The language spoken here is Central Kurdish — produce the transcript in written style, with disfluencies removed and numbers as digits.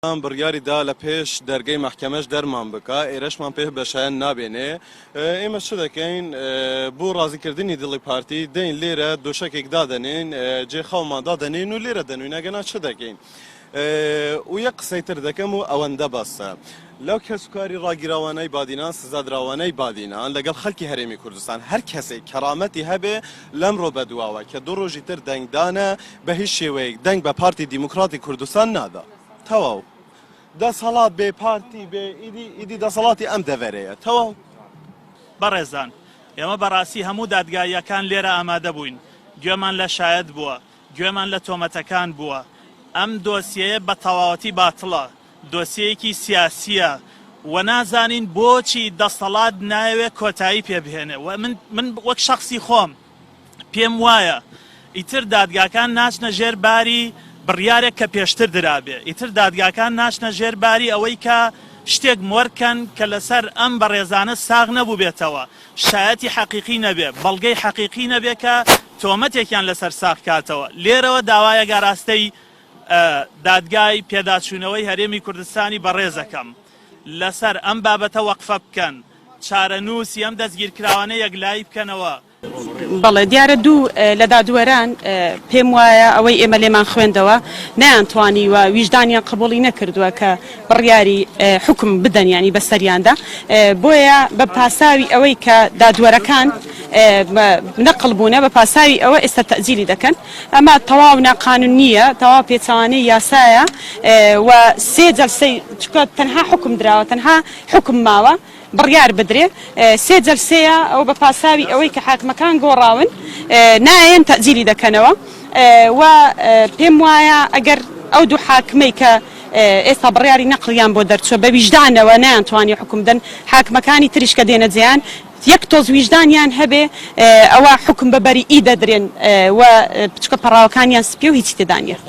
بڕیاری دا لە پێش دەرگەی مەحکەمەش دەرمان بکە ئێرەشمان پێ بەشایەن نابێنێ ئێمە چ دەکەین بۆ ڕازیکردنی دڵی پارتی دەین لێرە دۆشەکێک دادەنین جێخەڵمان دادەنین و لێرە دەنوین ئەگەنا چ دەکەین و یەک قسەی تر دەکەم و ئەوەندە بەسە لەو کەسوکاری ڕاگیراوانەی بادینان سزادراوانەی بادینان لەگەڵ خەڵکی هەرێمی کوردستان هەر کەسێک کەرامەتی هەبێ لەمڕۆ بەدواوە کە دوو ڕۆژی تر دەنگدانە بە هیچ شێوەیەک دەنگ بە پارتی دیموکراتی کوردستان نادا تەواو دەسەڵات بێ پارتی بێ ئیدی دەسەڵاتی ئەم دەڤەرەیە تەواو بەڕێزان ئێمە بەڕاستی هەموو دادگاییەکان لێرە ئامادە بووین گوێمان لە شایەت بووە گوێمان لە تۆمەتەکان بووە ئەم دۆسیەیە بە تەواوەتی باتڵە دۆسیەیەکی سیاسیە و نازانین بۆچی دەسەڵات نایەوێت کۆتایی پێبهێنێ و من وەک شەخصی خۆم پێم وایە ئیتر دادگاکان ناچنە ژێر باری بڕیارێک کە پێشتر درابێ ئیتر دادگاکان ناچنە ژێر باری ئەوەی کە شتێک مۆرکەن کە لەسەر ئەم بەڕێزانە ساغ نەبوو بێتەوە شایەتی حەقیقی نەبێ بەڵگەی حەقیقی نەبێ کە تۆمەتێکیان لەسەر ساغ کاتەوە لێرەوە داوایە گاراستەی دادگای پێداچوونەوەی هەرێمی کوردستانی بەڕێزەکەم لەسەر ئەم بابەتە وەقفە بکەن چارەنووسی ئەم دەستگیرکراوانە یەکلایی بکەنەوە بەڵێ دیارە دوو لە دادوەران پێم وایە ئەوەی ئێمە لێمان خوێندەوە نەیانتوانی و ویژدانیان قبوڵی نەکردووە کە بڕیاری حکم بدەن ینی بەسەریاندا بۆیە بە پاساوی ئەوەی کە دادوەرەکان نەقڵ بوونە بە پاساوی ئەوە ئێستا تەعزیری دەکەن ئەمە تەواو ناقانون نییە تەواو پێچەوانەی یاسایە و سێ جەلسەی تەنها حکم دراوە تەنها حکم ماوە بڕیار بدرێ سێ جەلسەیە ئەو بە پاساوی ئەوەی کە حاکمەکان گۆڕاون نایەن تەعزیری دەکەنەوە و پێم وایە ئەگەر ئەو دوو حاکمەی کە ئێستا بڕیاری نەقڵیان بۆ دەرچووە بە ویژدانەوە نەیانتوانی حکم بدەن حاکمەکانی تریش کە دێنە جێیان یەک تۆز ویژدانیان هەبێ ئەوە حکم بەبەری ئی دەدرێن و پچکە پەڕاوەکانیان سپی و هیچی تێدا نیە